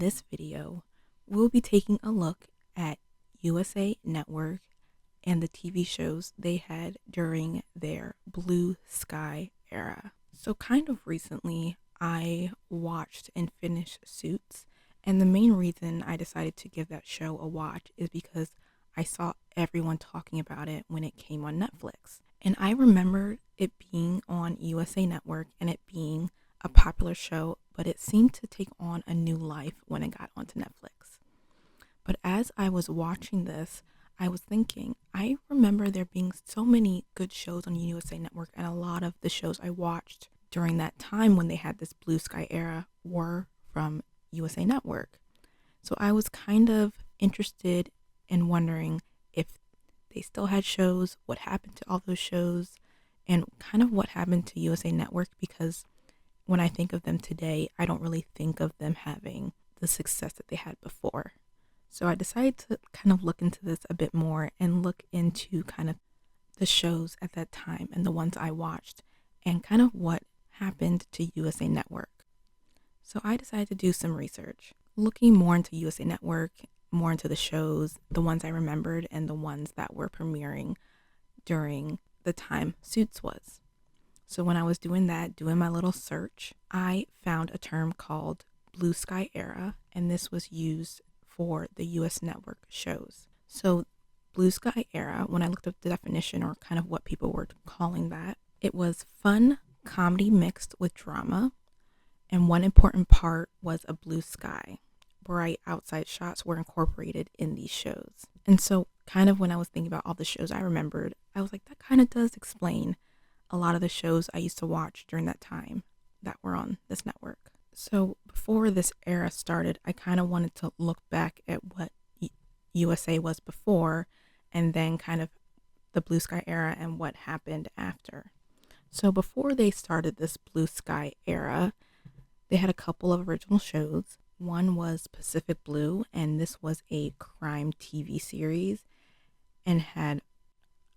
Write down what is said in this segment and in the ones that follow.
this video, we'll be taking a look at USA Network and the TV shows they had during their Blue Sky era. So kind of recently, I watched and finished Suits, and the main reason I decided to give that show a watch is because I saw everyone talking about it when it came on Netflix. And I remembered it being on USA Network and it being a popular show, but it seemed to take on a new life when it got onto Netflix. But as I was watching this, I was thinking, I remember there being so many good shows on USA Network, and a lot of the shows I watched during that time when they had this Blue Sky era were from USA Network. So I was kind of interested in wondering if they still had shows, what happened to all those shows, and kind of what happened to USA Network, because when I think of them today, I don't really think of them having the success that they had before. So I decided to kind of look into this a bit more and look into kind of the shows at that time and the ones I watched and kind of what happened to USA Network. So I decided to do some research, looking more into USA Network, more into the shows, the ones I remembered and the ones that were premiering during the time Suits was. So when I was doing that, doing my little search, I found a term called Blue Sky era, and this was used for the US Network shows. So Blue Sky era, when I looked up the definition or kind of what people were calling that, it was fun comedy mixed with drama, and one important part was a blue sky. Bright outside shots were incorporated in these shows. And so kind of when I was thinking about all the shows I remembered, I was like, that kind of does explain a lot of the shows I used to watch during that time that were on this network. So before this era started, I kind of wanted to look back at what USA was before and then kind of the Blue Sky era and what happened after. So before they started this Blue Sky era, they had a couple of original shows. One was Pacific Blue, and this was a crime TV series and had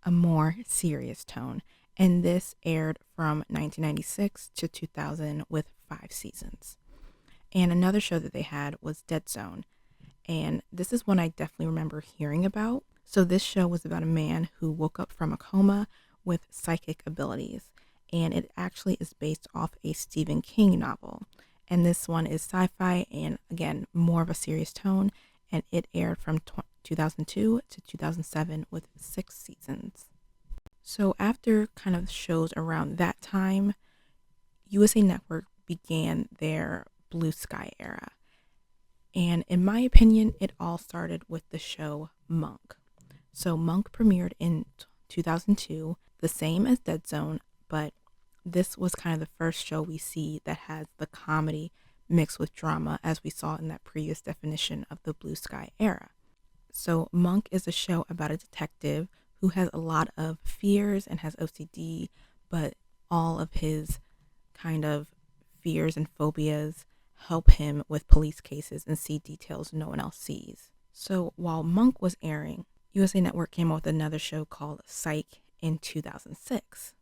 a more serious tone. And this aired from 1996 to 2000 with 5 seasons. And another show that they had was Dead Zone. And this is one I definitely remember hearing about. So this show was about a man who woke up from a coma with psychic abilities. And it actually is based off a Stephen King novel. And this one is sci-fi and, again, more of a serious tone. And it aired from 2002 to 2007 with 6 seasons. So after kind of shows around that time, USA Network began their Blue Sky era. And in my opinion, it all started with the show Monk. So Monk premiered in 2002, the same as Dead Zone, but this was kind of the first show we see that has the comedy mixed with drama, as we saw in that previous definition of the Blue Sky era. So Monk is a show about a detective who has a lot of fears and has OCD, but all of his kind of fears and phobias help him with police cases and see details no one else sees. So while Monk was airing, USA Network came out with another show called Psych in 2006.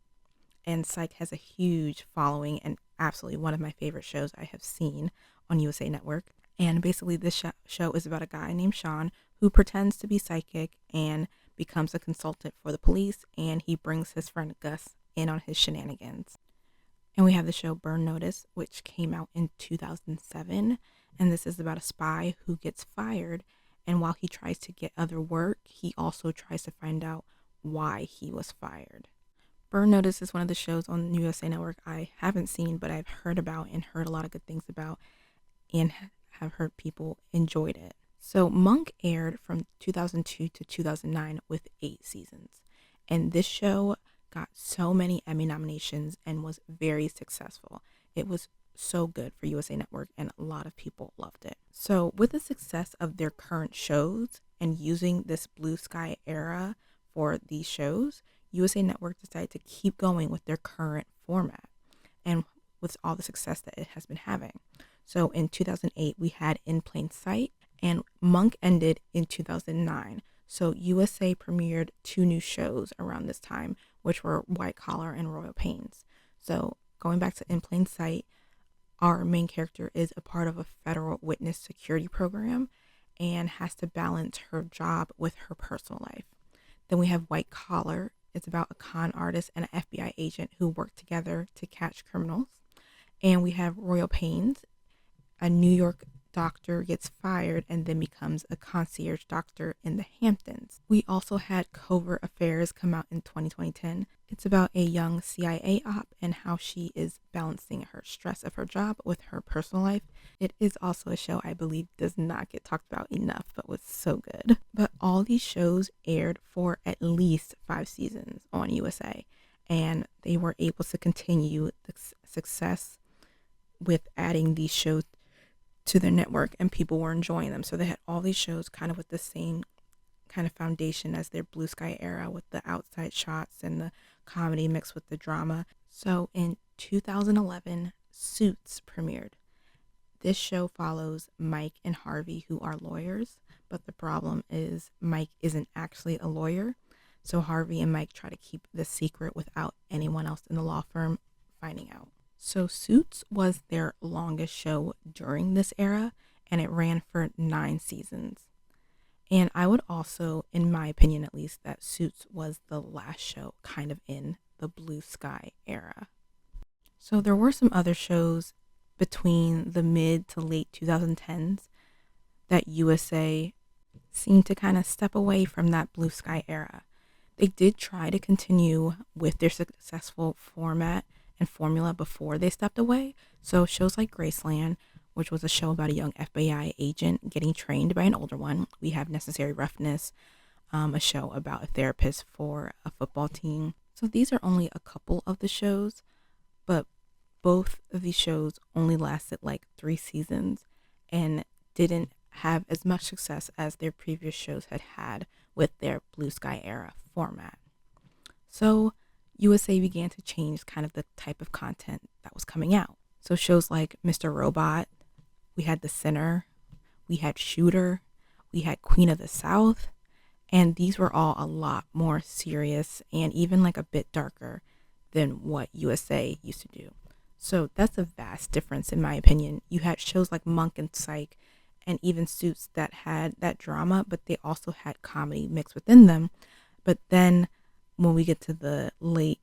And Psych has a huge following and absolutely one of my favorite shows I have seen on USA Network. And basically this show is about a guy named Sean who pretends to be psychic and becomes a consultant for the police, and he brings his friend Gus in on his shenanigans. And we have the show Burn Notice, which came out in 2007, and this is about a spy who gets fired, and while he tries to get other work, he also tries to find out why he was fired. Burn Notice is one of the shows on USA Network I haven't seen, but I've heard about and heard a lot of good things about, and have heard people enjoyed it. So Monk aired from 2002 to 2009 with 8 seasons. And this show got so many Emmy nominations and was very successful. It was so good for USA Network and a lot of people loved it. So with the success of their current shows and using this Blue Sky era for these shows, USA Network decided to keep going with their current format and with all the success that it has been having. So in 2008, we had In Plain Sight, and Monk ended in 2009. So USA premiered 2 new shows around this time, which were White Collar and Royal Pains. So going back to In Plain Sight, our main character is a part of a federal witness security program and has to balance her job with her personal life. Then we have White Collar. It's about a con artist and an FBI agent who work together to catch criminals. And we have Royal Pains. A New York doctor gets fired and then becomes a concierge doctor in the Hamptons. We also had Covert Affairs come out in 2010. It's about a young CIA op and how she is balancing her stress of her job with her personal life. It is also a show I believe does not get talked about enough, but was so good. But all these shows aired for at least 5 seasons on USA, and they were able to continue the success with adding these shows to their network, and people were enjoying them. So they had all these shows kind of with the same kind of foundation as their Blue Sky era, with the outside shots and the comedy mixed with the drama. So in 2011, Suits premiered. This show follows Mike and Harvey, who are lawyers, but the problem is Mike isn't actually a lawyer. So Harvey and Mike try to keep this secret without anyone else in the law firm finding out. So Suits was their longest show during this era, and it ran for 9 seasons. And I would also, in my opinion at least, that Suits was the last show kind of in the Blue Sky era. So there were some other shows between the mid to late 2010s that USA seemed to kind of step away from that Blue Sky era. They did try to continue with their successful format and formula before they stepped away. So shows like Graceland, which was a show about a young FBI agent getting trained by an older one. We have Necessary Roughness, a show about a therapist for a football team. So these are only a couple of the shows, but both of these shows only lasted like 3 seasons and didn't have as much success as their previous shows had with their Blue Sky era format. So USA began to change kind of the type of content that was coming out. So shows like Mr. Robot, we had The Sinner, we had Shooter, we had Queen of the South, and these were all a lot more serious and even like a bit darker than what USA used to do. So that's a vast difference in my opinion. You had shows like Monk and Psych and even Suits that had that drama, but they also had comedy mixed within them. But then when we get to the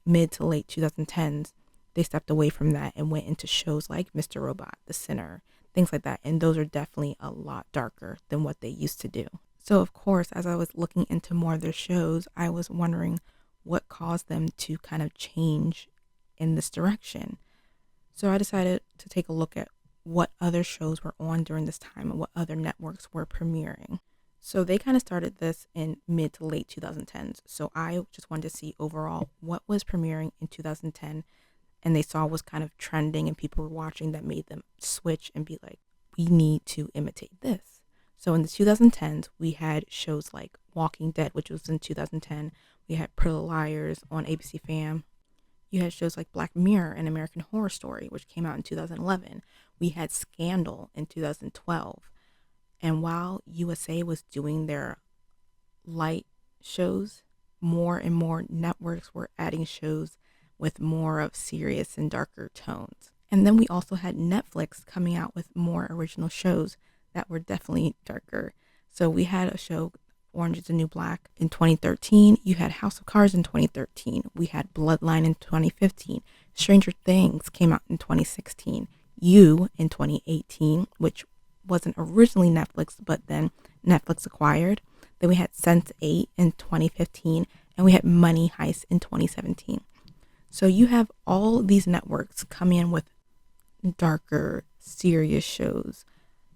mid to late 2010s, they stepped away from that and went into shows like Mr. Robot, The Sinner, things like that. And those are definitely a lot darker than what they used to do. So of course, as I was looking into more of their shows, I was wondering what caused them to kind of change in this direction. So I decided to take a look at what other shows were on during this time and what other networks were premiering. So they kind of started this in mid to late 2010s. So I just wanted to see overall what was premiering in 2010 and they saw was kind of trending and people were watching that made them switch and be like, we need to imitate this. So in the 2010s, we had shows like Walking Dead, which was in 2010. We had Pretty Little Liars on ABC Fam. You had shows like Black Mirror and American Horror Story, which came out in 2011. We had Scandal in 2012. And while USA was doing their light shows, more and more networks were adding shows with more of serious and darker tones. And then we also had Netflix coming out with more original shows that were definitely darker. So we had a show, Orange is the New Black, in 2013. You had House of Cards in 2013. We had Bloodline in 2015. Stranger Things came out in 2016. You in 2018, which wasn't originally Netflix, but then Netflix acquired. Then we had Sense8 in 2015, and we had Money Heist in 2017. So you have all these networks come in with darker, serious shows,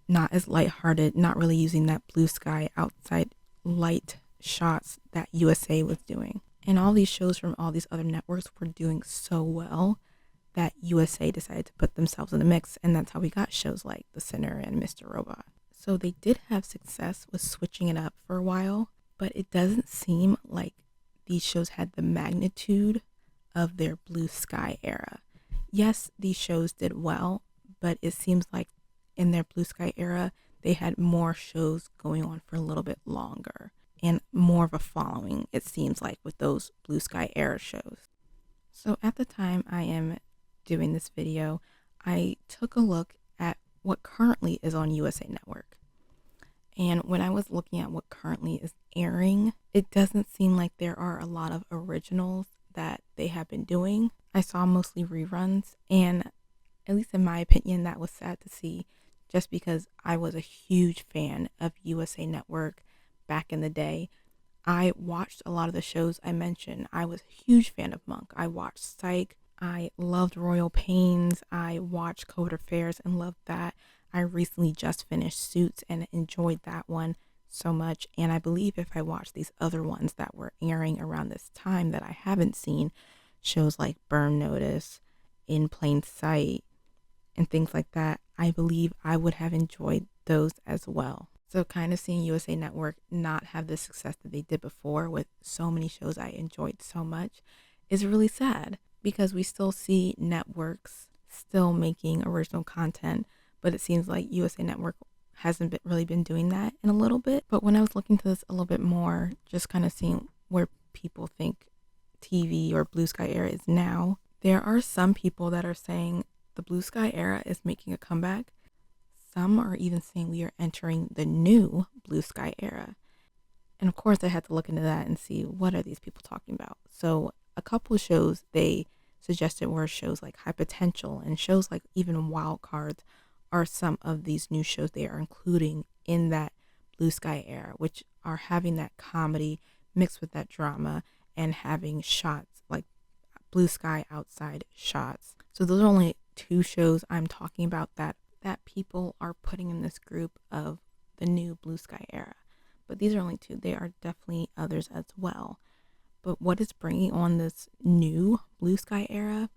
not as lighthearted, not really using that blue sky outside light shots that USA was doing. And all these shows from all these other networks were doing so well that USA decided to put themselves in the mix, and that's how we got shows like The Sinner and Mr. Robot. So they did have success with switching it up for a while, but it doesn't seem like these shows had the magnitude of their Blue Sky era. Yes, these shows did well, but it seems like in their Blue Sky era, they had more shows going on for a little bit longer and more of a following, it seems like, with those Blue Sky era shows. So at the time I am doing this video, I took a look at what currently is on USA Network. And when I was looking at what currently is airing, it doesn't seem like there are a lot of originals that they have been doing. I saw mostly reruns, and at least in my opinion, that was sad to see just because I was a huge fan of USA Network back in the day. I watched a lot of the shows I mentioned. I was a huge fan of Monk. I watched Psych. I loved Royal Pains. I watched Code Affairs and loved that. I recently just finished Suits and enjoyed that one so much. And I believe if I watched these other ones that were airing around this time that I haven't seen, shows like Burn Notice, In Plain Sight, and things like that, I believe I would have enjoyed those as well. So kind of seeing USA Network not have the success that they did before with so many shows I enjoyed so much is really sad because we still see networks still making original content, but it seems like USA Network hasn't really been doing that in a little bit. But when I was looking to this a little bit more, just kind of seeing where people think TV or Blue Sky era is now, there are some people that are saying the Blue Sky era is making a comeback. Some are even saying we are entering the new Blue Sky era. And of course, I had to look into that and see what are these people talking about. So a couple of shows they suggested were shows like High Potential and shows like even Wild Cards are some of these new shows they are including in that Blue Sky era, which are having that comedy mixed with that drama and having shots like blue sky outside shots. So those are only two shows I'm talking about that people are putting in this group of the new Blue Sky era. But these are only two. There are definitely others as well. But what is bringing on this new Blue Sky era?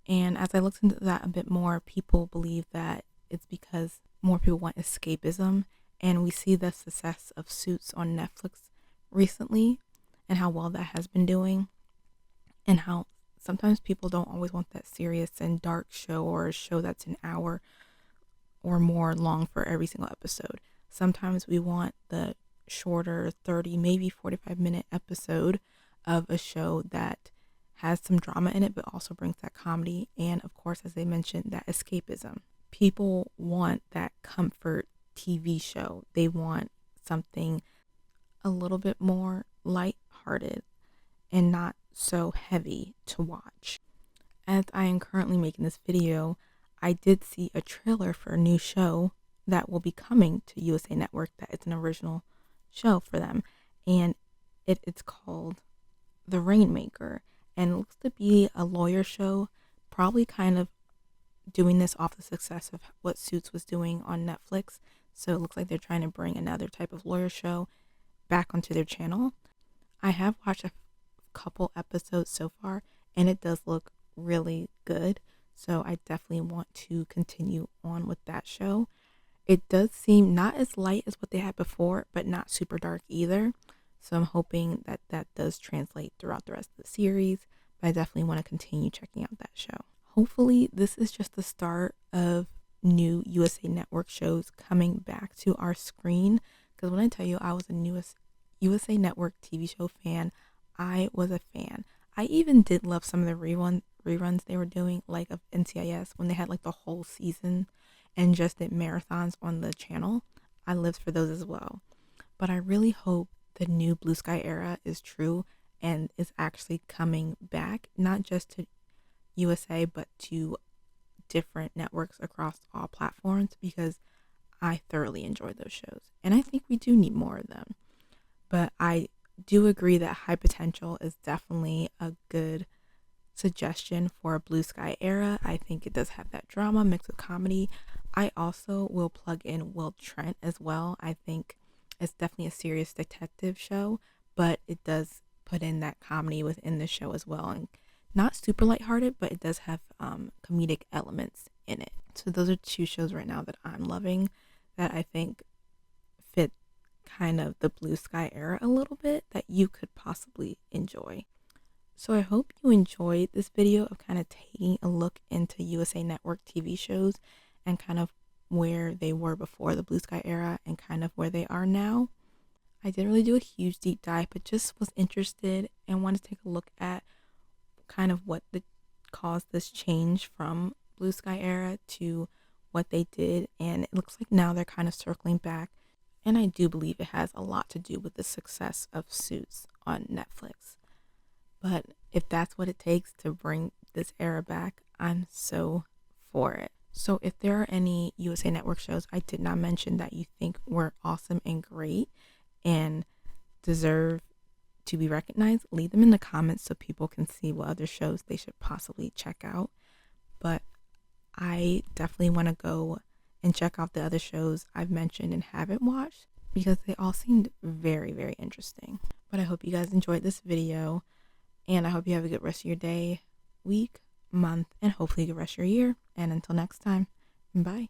And as I looked into that a bit more, people believe that it's because more people want escapism. And we see the success of Suits on Netflix recently and how well that has been doing. And how sometimes people don't always want that serious and dark show or a show that's an hour or more long for every single episode. Sometimes we want the shorter 30, maybe 45-minute episode of a show that has some drama in it, but also brings that comedy. And of course, as they mentioned, that escapism. People want that comfort TV show. They want something a little bit more lighthearted and not so heavy to watch. As I am currently making this video, I did see a trailer for a new show that will be coming to USA Network that is an original show for them. And it's called The Rainmaker. And it looks to be a lawyer show, probably kind of doing this off the success of what Suits was doing on Netflix. So it looks like they're trying to bring another type of lawyer show back onto their channel. I have watched a couple episodes so far, and it does look really good. So I definitely want to continue on with that show. It does seem not as light as what they had before, but not super dark either. So I'm hoping that that does translate throughout the rest of the series. But I definitely want to continue checking out that show. Hopefully this is just the start of new USA Network shows coming back to our screen. Because when I tell you I was a USA Network TV show fan, I was a fan. I even did love some of the reruns they were doing, like of NCIS, when they had like the whole season and just did marathons on the channel. I lived for those as well. But I really hope the new Blue Sky era is true and is actually coming back, not just to USA, but to different networks across all platforms, because I thoroughly enjoy those shows. And I think we do need more of them. But I do agree that High Potential is definitely a good suggestion for a Blue Sky era. I think it does have that drama mixed with comedy. I also will plug in Will Trent as well. I think it's definitely a serious detective show, but it does put in that comedy within the show as well. And not super lighthearted, but it does have comedic elements in it. So those are two shows right now that I'm loving that I think fit kind of the Blue Sky era a little bit that you could possibly enjoy. So I hope you enjoyed this video of kind of taking a look into USA Network TV shows and kind of where they were before the Blue Sky era and kind of where they are now. I didn't really do a huge deep dive, but just was interested and wanted to take a look at kind of what caused this change from Blue Sky era to what they did, and it looks like now they're kind of circling back. And I do believe it has a lot to do with the success of Suits on Netflix. But if that's what it takes to bring this era back, I'm so for it. So if there are any USA Network shows I did not mention that you think were awesome and great and deserve to be recognized, leave them in the comments so people can see what other shows they should possibly check out. But I definitely want to go and check out the other shows I've mentioned and haven't watched because they all seemed very, very interesting. But I hope you guys enjoyed this video, and I hope you have a good rest of your day, week, month, and hopefully a good rest of your year. And until next time, bye.